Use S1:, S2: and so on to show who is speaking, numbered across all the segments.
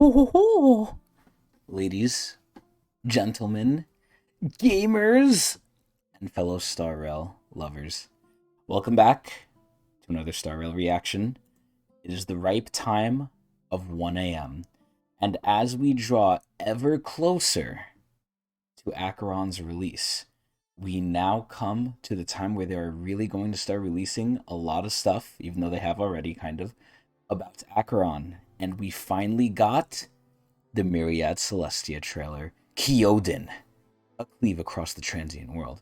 S1: Ho ho ho! Ladies, gentlemen, gamers, and fellow Star Rail lovers, welcome back to another Star Rail reaction. It is the ripe time of 1 a.m., and as we draw ever closer to Acheron's release, we now come to the time where they are really going to start releasing a lot of stuff, even though they have already kind of, about Acheron. And we finally got the Myriad Celestia trailer, Kyodin, a cleave across the transient world.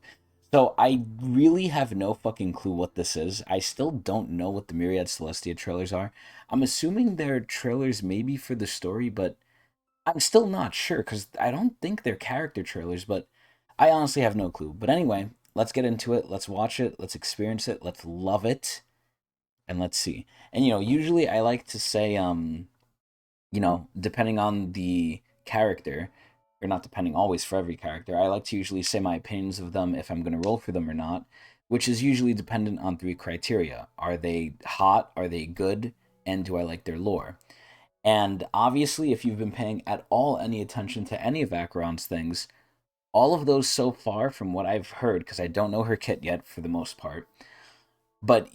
S1: So I really have no fucking clue what this is. I still don't know what the Myriad Celestia trailers are. I'm assuming they're trailers maybe for the story, but I'm still not sure because I don't think they're character trailers, but I honestly have no clue. But anyway, let's get into it. Let's watch it. Let's experience it. Let's love it. And let's see. And, usually I like to say, depending on the character, or not depending always for every character, I like to usually say my opinions of them if I'm going to roll for them or not, which is usually dependent on three criteria. Are they hot? Are they good? And do I like their lore? And obviously, if you've been paying at all any attention to any of Acheron's things, all of those so far, from what I've heard, because I don't know her kit yet for the most part, but,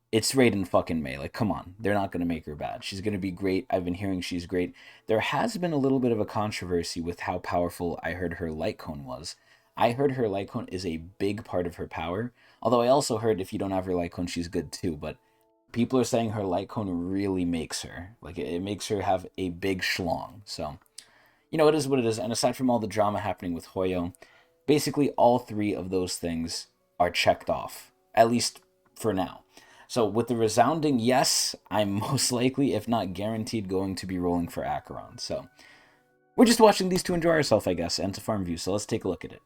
S1: it's Raiden fucking May. Like, come on. They're not going to make her bad. She's going to be great. I've been hearing she's great. There has been a little bit of a controversy with how powerful I heard her light cone was. I heard her light cone is a big part of her power. Although I also heard if you don't have her light cone, she's good too. But people are saying her light cone really makes her. Like, it makes her have a big schlong. So, it is what it is. And aside from all the drama happening with Hoyo, basically all three of those things are checked off. At least for now. So with the resounding yes, I'm most likely, if not guaranteed, going to be rolling for Acheron. So we're just watching these to enjoy ourselves, I guess, and to farm view. So let's take a look at it.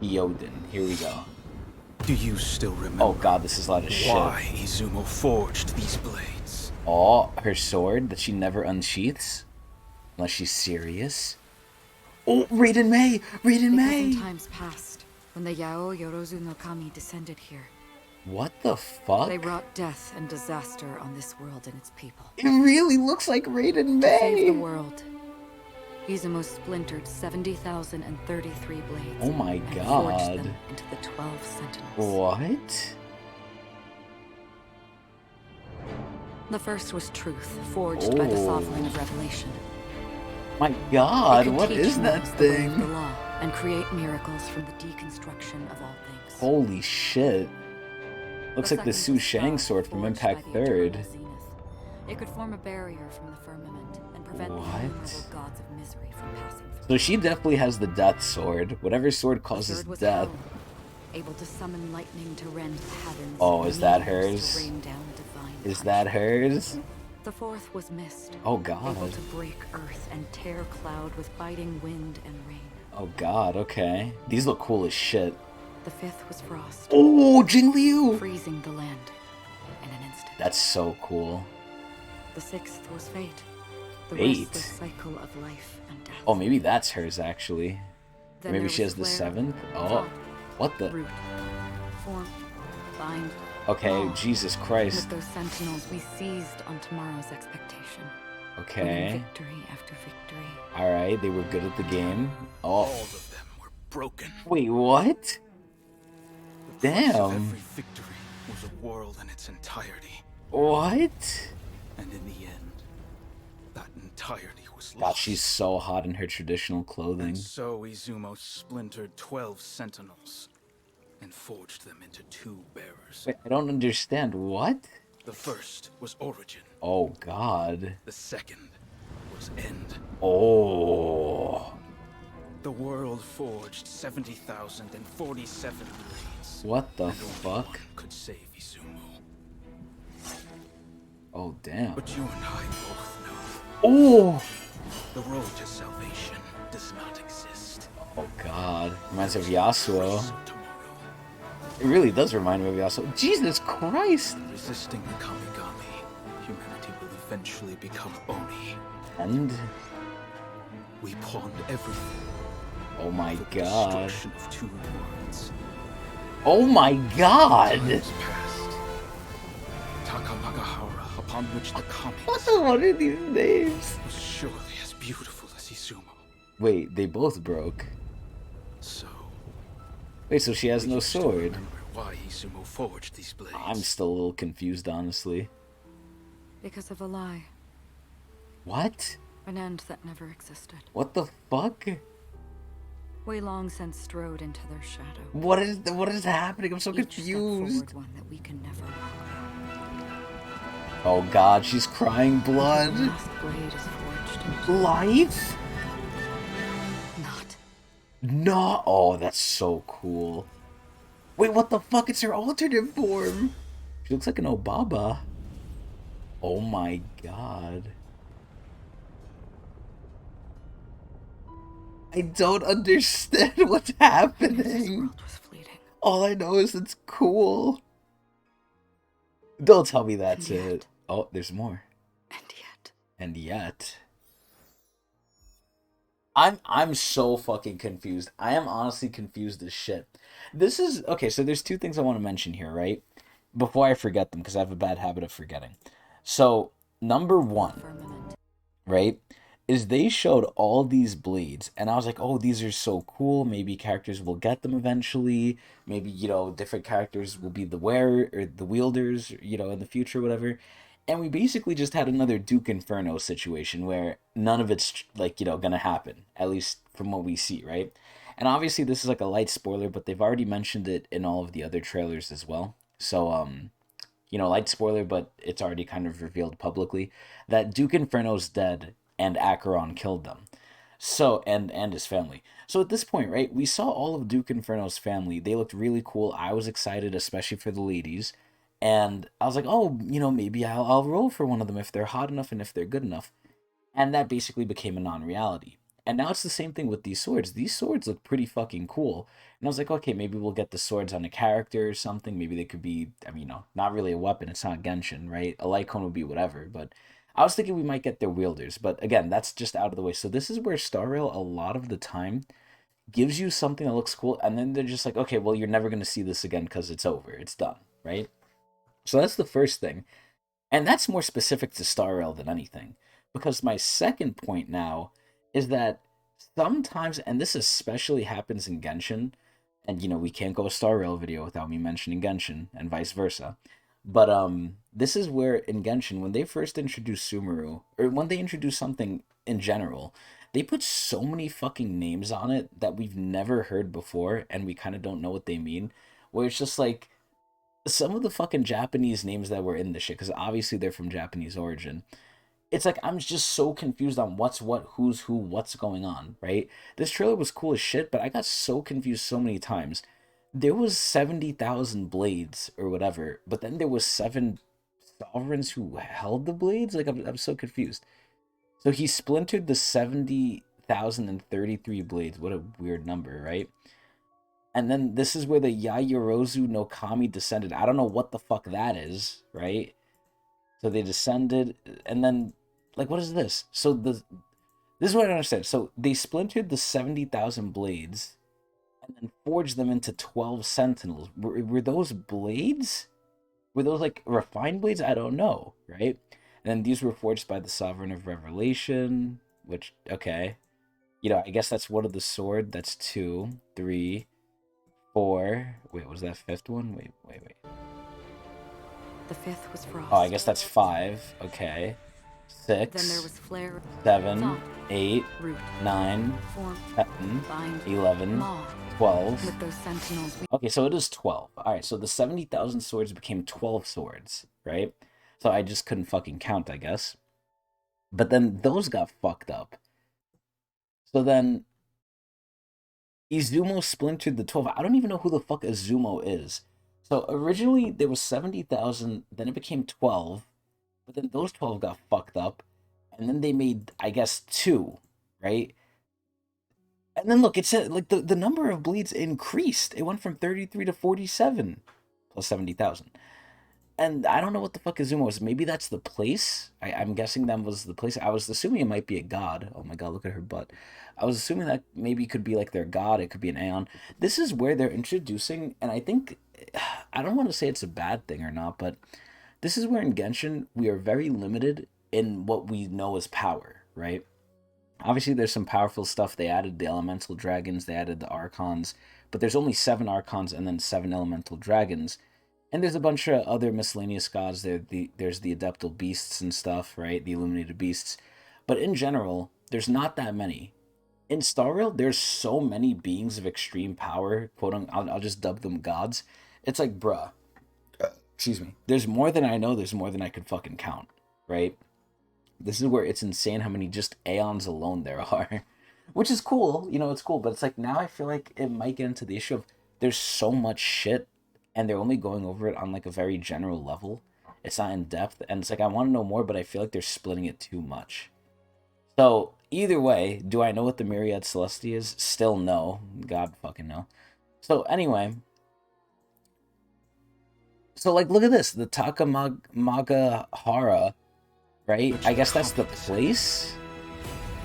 S1: Yodin, here we go.
S2: Do you still remember?
S1: Oh god, this is a lot of shit.
S2: Why Izumo forged these blades?
S1: Oh, her sword that she never unsheaths? Unless she's serious. Oh, Raiden May! Raiden May!
S3: In times past, when the Yao Yorozu no Kami descended here,
S1: what the fuck?
S3: they brought death and disaster on this world and its people.
S1: It really looks like Raiden May!
S3: To save the world, Izumo splintered 70,033 blades.
S1: Oh my
S3: and
S1: god.
S3: forged them into the 12 Sentinels.
S1: What?
S3: The first was truth, forged by the Sovereign of Revelation.
S1: My god,
S3: It could
S1: what
S3: teach
S1: is that
S3: mortals the way of
S1: thing?
S3: the law and create miracles from the deconstruction of all things.
S1: Holy shit. Looks like the
S3: second
S1: Su
S3: was
S1: Shang
S3: spell
S1: sword from
S3: forged
S1: Impact
S3: by the eternal
S1: 3rd.
S3: zenith. It could form a barrier from the firmament and prevent the
S1: What?
S3: innumerable gods of misery from passing through.
S1: So she definitely has the death sword. Whatever sword
S3: The
S1: causes
S3: third was
S1: death.
S3: Acheron, able to summon lightning to rend the heavens.
S1: Oh,
S3: and
S1: is that
S3: meteors
S1: hers?
S3: to rain down divine
S1: Is that
S3: punishment.
S1: hers?
S3: The fourth was mist.
S1: Oh
S3: Able
S1: god.
S3: to break earth and tear cloud with biting wind and rain.
S1: Oh god, okay. These look cool as shit.
S3: The fifth was frost,
S1: Oh, Jing Liu!
S3: freezing the land in an instant.
S1: That's so cool.
S3: The sixth was fate. The
S1: Fate?
S3: restless cycle of life and death.
S1: Oh, maybe that's hers actually.
S3: Then
S1: Maybe
S3: there
S1: she
S3: was
S1: has the
S3: flare,
S1: seventh? Oh,
S3: thought,
S1: what the?
S3: root, form, bind.
S1: Okay,
S3: all.
S1: Jesus Christ.
S3: With those sentinels, we seized on tomorrow's expectation. Winning
S1: Okay.
S3: victory after victory.
S1: Alright, they were good at the game.
S2: All
S1: Oh,
S2: of them were broken.
S1: wait, what?
S2: The price of
S1: Damn.
S2: every victory was a world in its entirety.
S1: What?
S2: And in the end, that entirety was
S1: God,
S2: lost.
S1: she's so hot in her traditional clothing.
S2: And so Izumo splintered 12 sentinels and forged them into two bearers.
S1: Wait, I don't understand. What?
S2: The first was Origin.
S1: Oh, God.
S2: The second was End.
S1: Oh.
S2: The world forged 70,047 blades.
S1: What the
S2: and only
S1: fuck?
S2: one could save Izumo.
S1: Oh, damn.
S2: But you and I both know
S1: Oh!
S2: the road to salvation does not exist.
S1: Oh, God. Reminds me of Yasuo.
S2: Race of tomorrow.
S1: It really does remind me of Yasuo. Jesus Christ!
S2: Resisting the Kamigami, humanity will eventually become Oni.
S1: And...
S2: We pawned everything
S1: Oh my
S2: for the
S1: god.
S2: destruction of two worlds.
S1: Oh my god!
S2: Times past. Takamagahara, upon which the Kami
S1: What are these names?
S2: was beautiful as Izumo.
S1: Wait, they both broke.
S2: So,
S1: Wait, so she has
S2: we
S1: no
S2: used to
S1: sword?
S2: remember why Izumo forged these blades.
S1: I'm still a little confused, honestly.
S3: Because of a lie.
S1: What?
S3: An end that never existed.
S1: What the fuck?
S3: We long since strode into their shadow.
S1: What is happening? I'm so
S3: Each step
S1: confused.
S3: forward, one that we can never walk.
S1: Oh god, she's crying blood.
S3: Until the last blade is forged into
S1: Life?
S3: not.
S1: No. Oh, that's so cool. Wait, what the fuck? It's her alternate form. She looks like an Obaba. Oh my god. I don't understand what's
S3: This
S1: happening.
S3: world was fleeting.
S1: All I know is it's cool. Don't tell me that's
S3: And yet.
S1: it. Oh, there's more.
S3: And yet.
S1: And yet. I'm so fucking confused. I am honestly confused as shit. This is okay, so there's two things I want to mention here, right? Before I forget them, because I have a bad habit of forgetting. So, number one,
S3: Firmament.
S1: right, is they showed all these blades, and I was like, oh, these are so cool. Maybe characters will get them eventually. Maybe, different characters will be the wearer or the wielders, in the future, whatever. And we basically just had another Duke Inferno situation where none of it's like, gonna happen, at least from what we see, right? And obviously this is like a light spoiler, but they've already mentioned it in all of the other trailers as well. So, light spoiler, but it's already kind of revealed publicly that Duke Inferno's dead and Acheron killed them. So, and his family. So at this point, right, we saw all of Duke Inferno's family. They looked really cool. I was excited, especially for the ladies. And I was like, oh, maybe I'll roll for one of them if they're hot enough and if they're good enough. And that basically became a non-reality. And now it's the same thing with these swords. These swords look pretty fucking cool. And I was like, okay, maybe we'll get the swords on a character or something. Maybe they could be, I mean, not really a weapon. It's not Genshin, right? A light cone would be whatever. But I was thinking we might get their wielders. But again, that's just out of the way. So this is where Star Rail a lot of the time gives you something that looks cool. And then they're just like, okay, well, you're never going to see this again because it's over. It's done, right? So that's the first thing. And that's more specific to Star Rail than anything. Because my second point now is that sometimes, and this especially happens in Genshin, and we can't go a Star Rail video without me mentioning Genshin, and vice versa. But this is where in Genshin, when they first introduced Sumeru, or when they introduced something in general, they put so many fucking names on it that we've never heard before, and we kind of don't know what they mean. Where it's just like some of the fucking Japanese names that were in this shit, because obviously they're from Japanese origin. It's like I'm just so confused on what's what, who's who, what's going on, right? This trailer was cool as shit, but I got so confused so many times. There was 70,000 blades or whatever, but then there was 7 sovereigns who held the blades? Like, I'm so confused. So he splintered the 70,033 blades. What a weird number, right? And then this is where the Yayorozu no Kami descended. I don't know what the fuck that is, right? So they descended, and then, like, what is this? So this is what I don't understand. So they splintered the 70,000 blades, and then forged them into 12 sentinels. Were those blades? Were those like refined blades? I don't know, right? And then these were forged by the Sovereign of Revelation, which, okay, I guess that's one of the sword. That's 2, 3, 4. Wait, was that 5th one? Wait.
S3: The 5th was Frost.
S1: Oh, I guess that's 5. Okay. 6.
S3: Then there was Flare.
S1: 7,
S3: Thought,
S1: 8,
S3: Root,
S1: 9,
S3: Form,
S1: 10,
S3: Bind,
S1: 11,
S3: Maw.
S1: 12.
S3: With those sentinels, we
S1: Okay, so it is 12. Alright, so the 70,000 swords became 12 swords, right? So I just couldn't fucking count, I guess. But then those got fucked up. So then Izumo splintered the 12. I don't even know who the fuck Izumo is. So originally there was 70,000, then it became 12, but then those 12 got fucked up, and then they made, I guess, 2, right? And then look, it said, like, the number of bleeds increased. It went from 33 to 47, plus 70,000. And I don't know what the fuck Izumo is. Maybe that's the place. I'm guessing that was the place. I was assuming it might be a god. Oh my god, look at her butt. I was assuming that maybe it could be like their god. It could be an Aeon. This is where they're introducing, and I think, I don't want to say it's a bad thing or not, but this is where in Genshin we are very limited in what we know as power, right? Obviously, there's some powerful stuff. They added the elemental dragons, they added the archons, but there's only 7 archons and then 7 elemental dragons. And there's a bunch of other miscellaneous gods. There's the adeptal beasts and stuff, right? The illuminated beasts. But in general, there's not that many. In Star Rail, there's so many beings of extreme power, I'll just dub them gods. It's like, bruh, excuse me. There's more than I know, there's more than I could fucking count, right? This is where it's insane how many just Aeons alone there are. Which is cool, it's cool, but it's like now I feel like it might get into the issue of there's so much shit and they're only going over it on like a very general level. It's not in depth, and it's like I want to know more, but I feel like they're splitting it too much. So either way, do I know what the Myriad Celestia is? Still no. God fucking no. So anyway, so like look at this, the Takamagahara, right? I guess that's the place.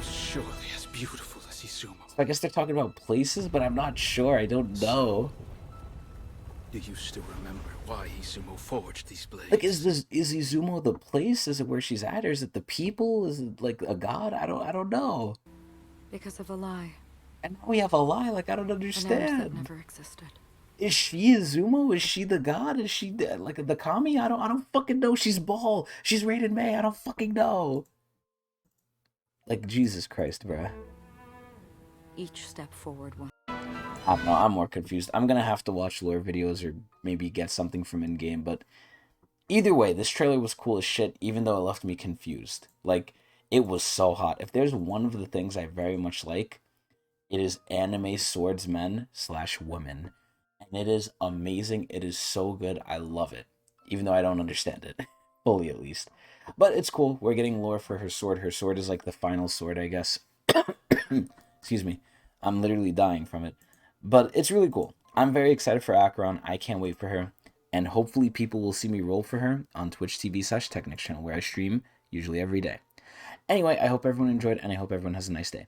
S2: Surely as beautiful as Izumo.
S1: So I guess they're talking about places, but I'm not sure. I don't know.
S2: Do you still remember why Izumo forged these blades?
S1: Like, is Izumo the place? Is it where she's at, or is it the people? Is it like a god? I don't know.
S3: Because of a lie.
S1: And now we have a lie. Like, I don't
S3: An end
S1: understand.
S3: that never existed.
S1: Is she Izumo? Is she the god? Is she like the kami? I don't fucking know. She's Ball. She's Raiden May. I don't fucking know. Like, Jesus Christ, bruh.
S3: Each step forward one.
S1: I don't know. I'm more confused. I'm gonna have to watch lore videos or maybe get something from in-game, but either way, this trailer was cool as shit, even though it left me confused. Like, it was so hot. If there's one of the things I very much like, it is anime swordsmen / women. And it is amazing. It is so good. I love it. Even though I don't understand it. Fully, at least. But it's cool. We're getting lore for her sword. Her sword is like the final sword, I guess. Excuse me. I'm literally dying from it. But it's really cool. I'm very excited for Acheron. I can't wait for her. And hopefully people will see me roll for her on Twitch TV / Tecnics channel, where I stream usually every day. Anyway, I hope everyone enjoyed, and I hope everyone has a nice day.